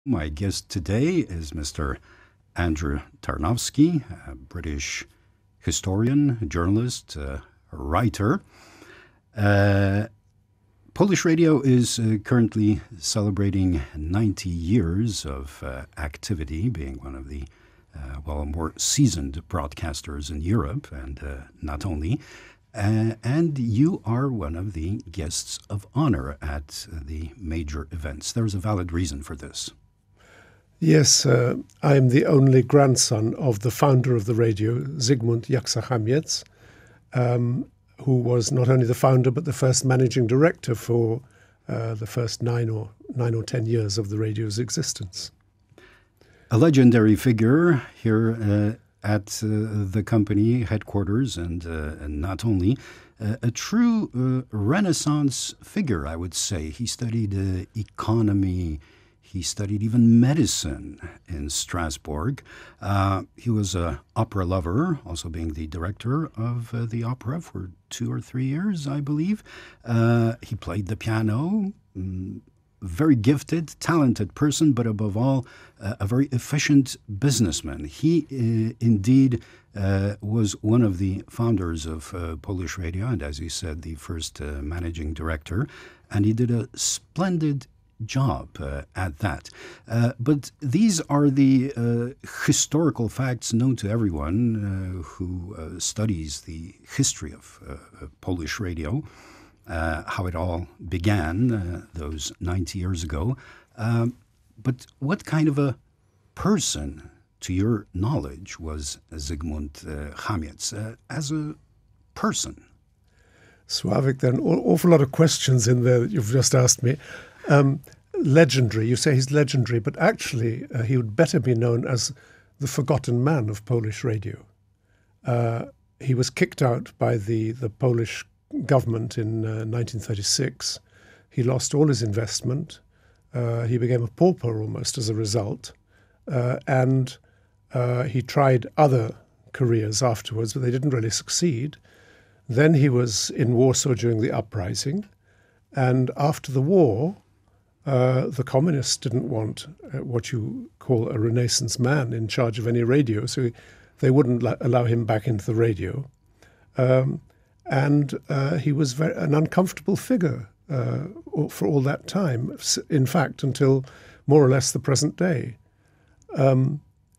My guest today is Mr. Andrew Tarnowski, a British historian, journalist, writer. Polish radio is currently celebrating 90 years of activity, being one of the more seasoned broadcasters in Europe, and not only. And you are one of the guests of honor at the major events. There's a valid reason for this. Yes, I am the only grandson of the founder of the radio, Zygmut Jaxa-Chamiec, who was not only the founder but the first managing director for the first 9 or 10 years of the radio's existence. A legendary figure here at the company headquarters, and not only, a true Renaissance figure, I would say. He studied economy. He studied even medicine in Strasbourg. He was an opera lover, also being the director of the opera for 2 or 3 years, I believe. He played the piano. Very gifted, talented person, but above all, a very efficient businessman. He indeed was one of the founders of Polish radio, and as you said, the first managing director. And he did a splendid job at that. But these are the historical facts known to everyone who studies the history of Polish radio. How it all began those 90 years ago. But what kind of a person, to your knowledge, was Zygmunt Chamiec as a person? Slawek, there are an awful lot of questions in there that you've just asked me. Legendary, you say he's legendary, but actually he would better be known as the forgotten man of Polish radio. He was kicked out by the Polish government in 1936. He lost all his investment. He became a pauper almost as a result. And he tried other careers afterwards, but they didn't really succeed. Then he was in Warsaw during the uprising. And after the war, the communists didn't want what you call a Renaissance man in charge of any radio, so they wouldn't allow him back into the radio. And he was an uncomfortable figure for all that time, in fact, until more or less the present day.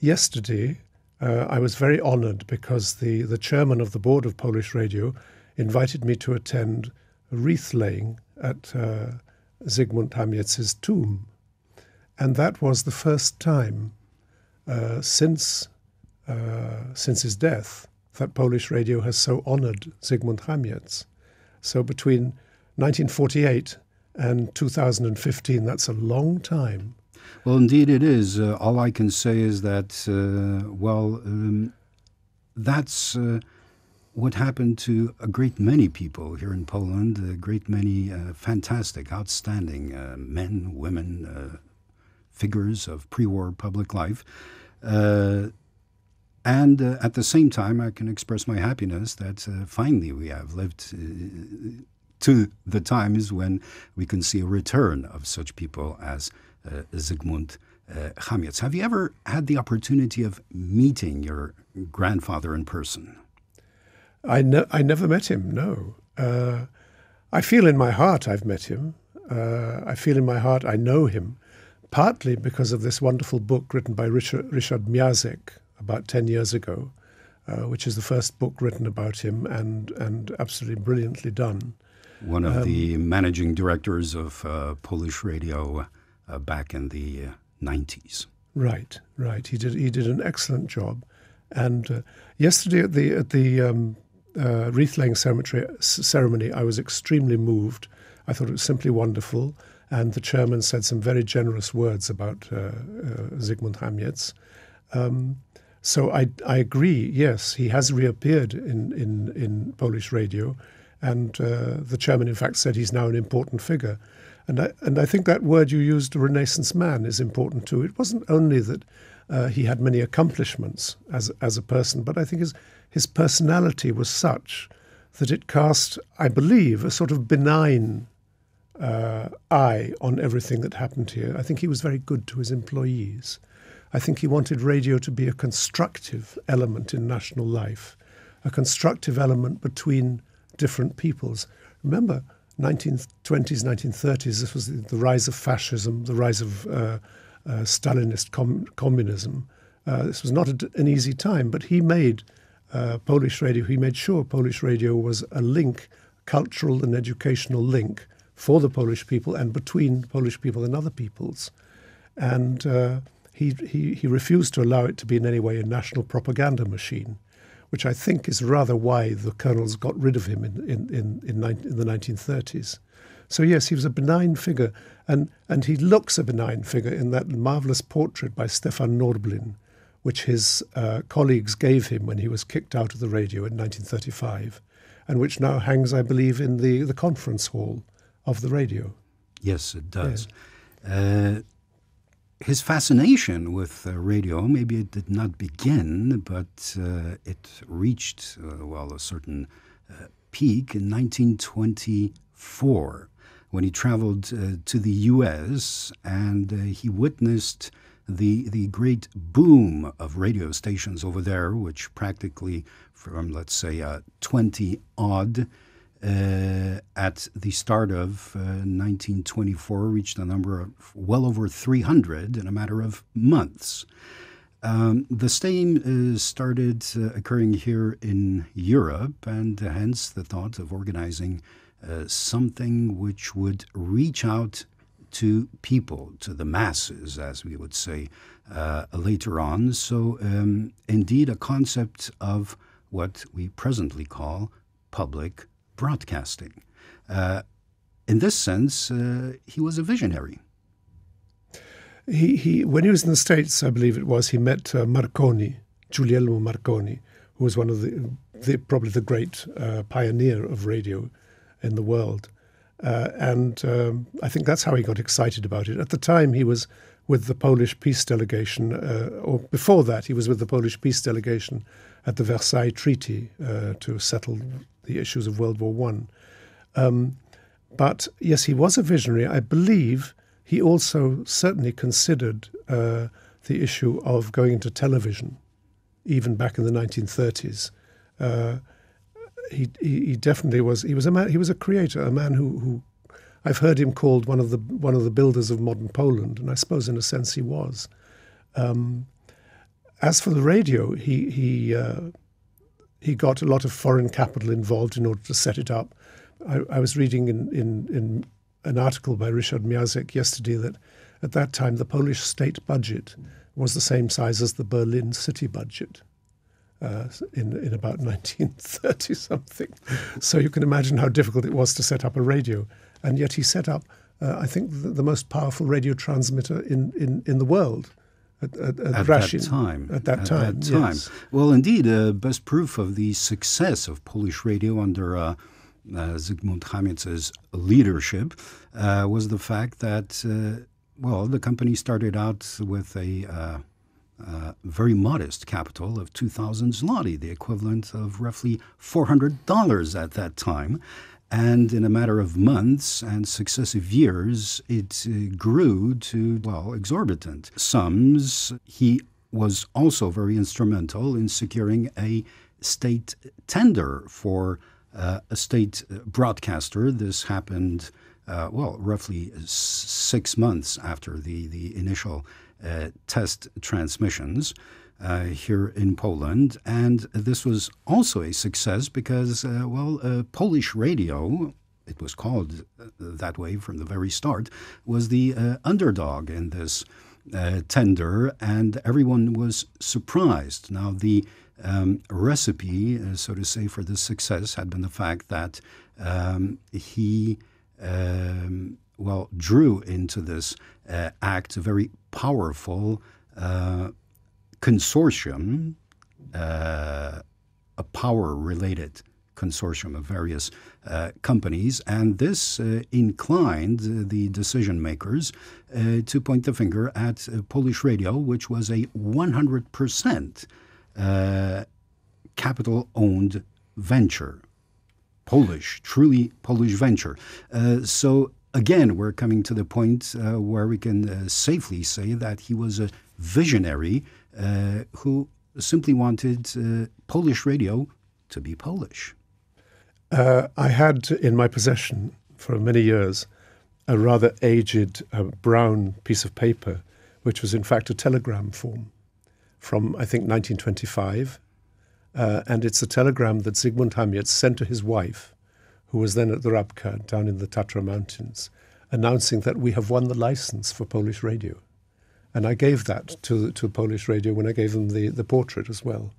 Yesterday, I was very honored because the chairman of the board of Polish Radio invited me to attend a wreath-laying at Zygmunt Chamiec's tomb. And that was the first time since his death that Polish radio has so honored Zygmunt Chamiec. So between 1948 and 2015, that's a long time. Well, indeed it is. All I can say is that, that's what happened to a great many people here in Poland, a great many fantastic, outstanding men, women, figures of pre-war public life. And at the same time, I can express my happiness that finally we have lived to the times when we can see a return of such people as Zygmunt Chamiec. Have you ever had the opportunity of meeting your grandfather in person? I never met him, no. I feel in my heart I've met him. I feel in my heart I know him, partly because of this wonderful book written by Richard Miazek about 10 years ago, which is the first book written about him and absolutely brilliantly done. One of the managing directors of Polish radio back in the 90s. Right. He did an excellent job. And yesterday at the wreath-laying ceremony, I was extremely moved. I thought it was simply wonderful. And the chairman said some very generous words about Zygmunt Chamiec. So I agree, yes, he has reappeared in Polish radio. And the chairman, in fact, said he's now an important figure. And I think that word you used, Renaissance man, is important too. It wasn't only that he had many accomplishments as a person, but I think his personality was such that it cast, I believe, a sort of benign eye on everything that happened here. I think he was very good to his employees. I think he wanted radio to be a constructive element in national life, a constructive element between different peoples. Remember, 1920s, 1930s, this was the rise of fascism, the rise of Stalinist communism. This was not an easy time, but he made Polish radio, he made sure Polish radio was a link, cultural and educational link for the Polish people and between Polish people and other peoples. And he refused to allow it to be in any way a national propaganda machine, which I think is rather why the colonels got rid of him in the 1930s. So yes, he was a benign figure, and he looks a benign figure in that marvellous portrait by Stefan Norblin, which his colleagues gave him when he was kicked out of the radio in 1935, and which now hangs, I believe, in the conference hall of the radio. Yes, it does. Yeah. His fascination with radio, maybe it did not begin, but it reached, a certain peak in 1924 when he traveled to the U.S. and he witnessed the great boom of radio stations over there, which practically from, let's say, 20-odd at the start of 1924 reached a number of well over 300 in a matter of months. The same started occurring here in Europe, and hence the thought of organizing something which would reach out to people, to the masses, as we would say later on. So indeed a concept of what we presently call public broadcasting. In this sense, he was a visionary. He when he was in the States, I believe it was, he met Marconi, Guglielmo Marconi, who was one of probably the great pioneer of radio in the world. And I think that's how he got excited about it. At the time, he was with the Polish peace delegation, or before that, he was with the Polish peace delegation at the Versailles Treaty to settle the issues of World War I. But yes, he was a visionary. I believe he also certainly considered the issue of going into television, even back in the 1930s. He definitely was. He was a man. He was a creator, a man who I've heard him called one of the builders of modern Poland, and I suppose in a sense he was. As for the radio, he got a lot of foreign capital involved in order to set it up. I was reading in an article by Ryszard Miazek yesterday that at that time the Polish state budget was the same size as the Berlin city budget. In about 1930 something. So you can imagine how difficult it was to set up a radio. And yet he set up, I think, the most powerful radio transmitter in the world at Rashin. At that time. Yes. Well, indeed, best proof of the success of Polish radio under Zygmut Jaxa-Chamiec's leadership was the fact that, the company started out with a very modest capital of 2,000 zloty, the equivalent of roughly $400 at that time. And in a matter of months and successive years, it grew to, exorbitant sums. He was also very instrumental in securing a state tender for a state broadcaster. This happened, roughly 6 months after the initial test transmissions here in Poland. And this was also a success because, Polish radio, it was called that way from the very start, was the underdog in this tender, and everyone was surprised. Now, the recipe, so to say, for this success had been the fact that he drew into this act a very powerful consortium, a power-related consortium of various companies, and this inclined the decision-makers to point the finger at Polish radio, which was a 100% capital-owned venture. Truly Polish venture. So again, we're coming to the point where we can safely say that he was a visionary who simply wanted Polish radio to be Polish. I had in my possession for many years a rather aged brown piece of paper, which was in fact a telegram form from, I think, 1925. And it's a telegram that Zygmunt Jaxa-Chamiec sent to his wife, who was then at the Rabka down in the Tatra Mountains, announcing that we have won the license for Polish radio. And I gave that to Polish radio when I gave them the portrait as well.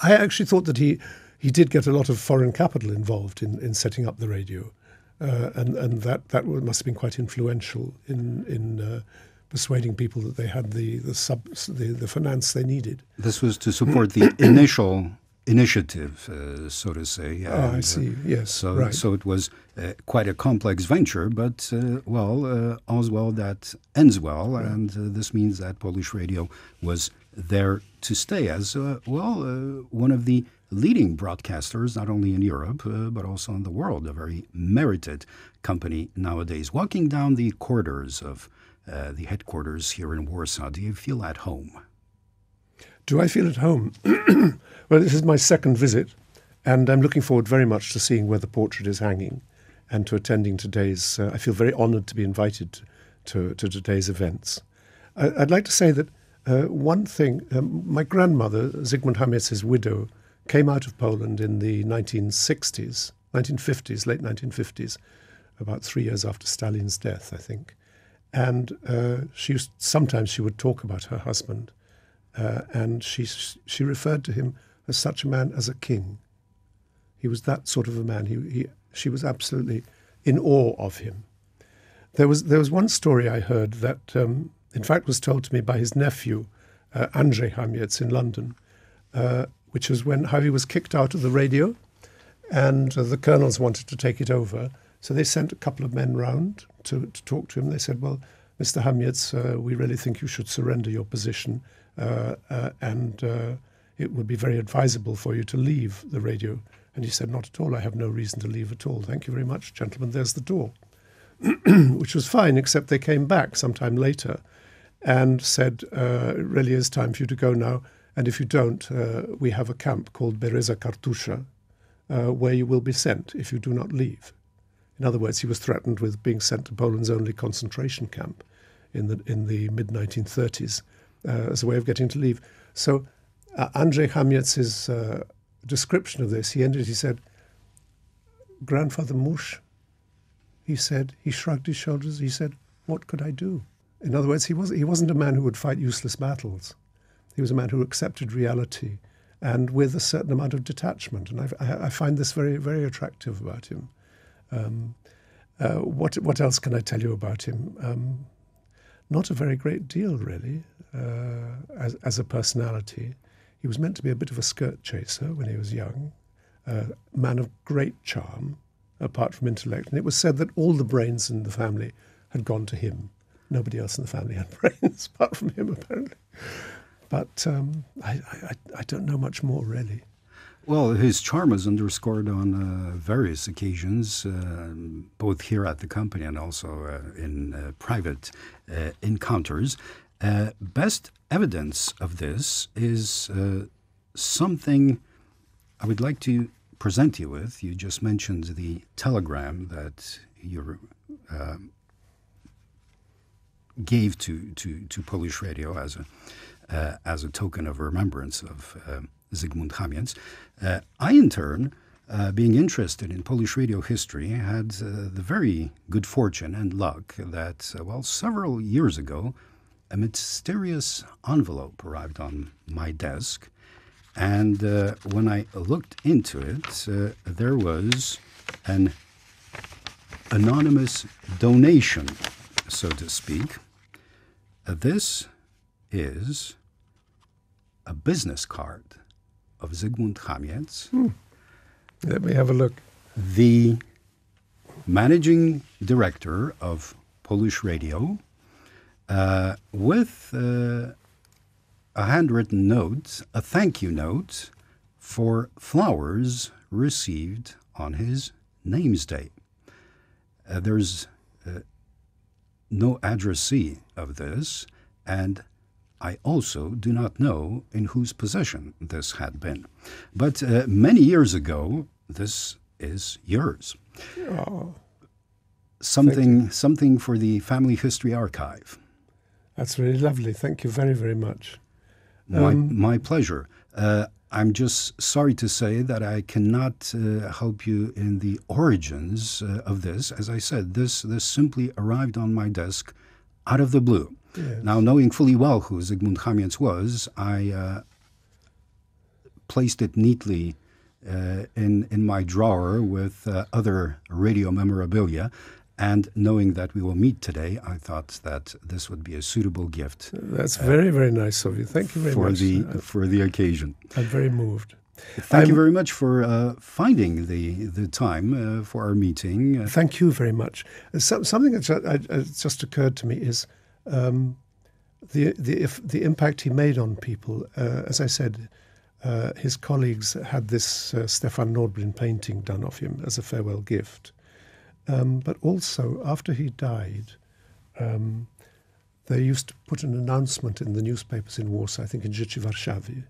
I actually thought that he did get a lot of foreign capital involved in setting up the radio. And that must have been quite influential in persuading people that they had the finance they needed. This was to support the initial initiative, so to say. And, I see. Yes. So, right. So it was quite a complex venture, but all's well that ends well, right. And this means that Polish radio was there to stay as one of the leading broadcasters, not only in Europe, but also in the world, a very merited company nowadays. Walking down the corridors of the headquarters here in Warsaw, do you feel at home? Do I feel at home? Well, this is my second visit, and I'm looking forward very much to seeing where the portrait is hanging and to attending today's. I feel very honoured to be invited to today's events. I'd like to say that one thing, my grandmother, Zygmunt Jaxa-Chamiec's widow, came out of Poland in the 1950s, late 1950s, about 3 years after Stalin's death, I think. And sometimes she would talk about her husband, and she referred to him as such a man as a king. He was that sort of a man. She was absolutely in awe of him. There was one story I heard that, in fact, was told to me by his nephew, Andrew Tarnowski in London, which was how he was kicked out of the radio, and the colonels wanted to take it over. So they sent a couple of men round to talk to him. They said, well, Mr. Jaxa-Chamiec, we really think you should surrender your position, and it would be very advisable for you to leave the radio. And he said, not at all. I have no reason to leave at all. Thank you very much, gentlemen. There's the door. Which was fine, except they came back sometime later and said, it really is time for you to go now. And if you don't, we have a camp called Bereza Kartusza, where you will be sent if you do not leave. In other words, he was threatened with being sent to Poland's only concentration camp in the mid-1930s as a way of getting to leave. So Andrzej Chamiec's description of this, he said, Grandfather Mush, he said, he shrugged his shoulders, he said, what could I do? In other words, he wasn't a man who would fight useless battles. He was a man who accepted reality and with a certain amount of detachment. And I find this very, very attractive about him. What else can I tell you about him? Not a very great deal, really, as a personality. He was meant to be a bit of a skirt chaser when he was young, a man of great charm, apart from intellect. And it was said that all the brains in the family had gone to him. Nobody else in the family had brains, apart from him, apparently. But I don't know much more, really. Well, his charm is underscored on various occasions, both here at the company and also in private encounters. Best evidence of this is something I would like to present you with. You just mentioned the telegram that you gave to Polish radio as a token of remembrance of Zygmunt Jaxa-Chamiec. I, in turn, being interested in Polish radio history, had the very good fortune and luck that, several years ago, a mysterious envelope arrived on my desk. And when I looked into it, there was an anonymous donation, so to speak. This is a business card of Zygmunt Jaxa-Chamiec. Let me have a look. The managing director of Polish Radio, with a handwritten note, a thank you note for flowers received on his name's day. There's no addressee of this, and I also do not know in whose possession this had been. But many years ago, this is yours. Oh, something for the Family History Archive. that's really lovely. Thank you very, very much. My pleasure. I'm just sorry to say that I cannot help you in the origins of this. As I said, this simply arrived on my desk out of the blue. Yes. Now, knowing fully well who Zygmunt Jaxa-Chamiec was, I placed it neatly in my drawer with other radio memorabilia. And knowing that we will meet today, I thought that this would be a suitable gift. That's very, very nice of you. Thank you very much. For the occasion. I'm very moved. Thank you very much for finding the time for our meeting. Thank you very much. Something that just occurred to me is the impact he made on people. As I said, his colleagues had this Stefan Nordblin painting done of him as a farewell gift. But also, after he died, they used to put an announcement in the newspapers in Warsaw, I think in Życie Warszawy,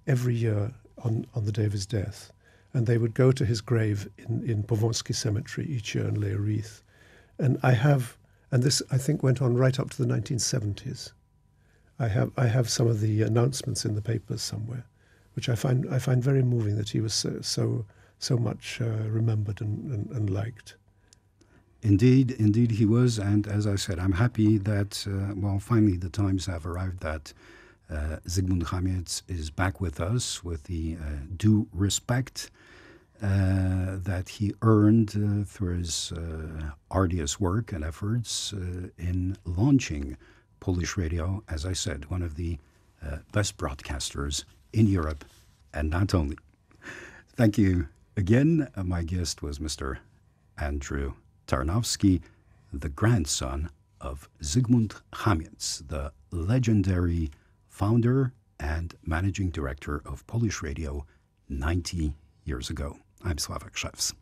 every year on the day of his death. And they would go to his grave in Powązki Cemetery each year and lay a wreath. And this I think went on right up to the 1970s. I have some of the announcements in the papers somewhere, which I find very moving that he was so much remembered and liked. Indeed he was, and as I said, I'm happy that, finally the times have arrived that Zygmunt Jaxa-Chamiec is back with us with the due respect that he earned through his arduous work and efforts in launching Polish radio, as I said, one of the best broadcasters in Europe, and not only. Thank you again. My guest was Mr. Andrew Tarnowski, the grandson of Zygmunt Jaxa-Chamiec, the legendary founder and managing director of Polish radio 90 years ago. I'm Slawek Szefs.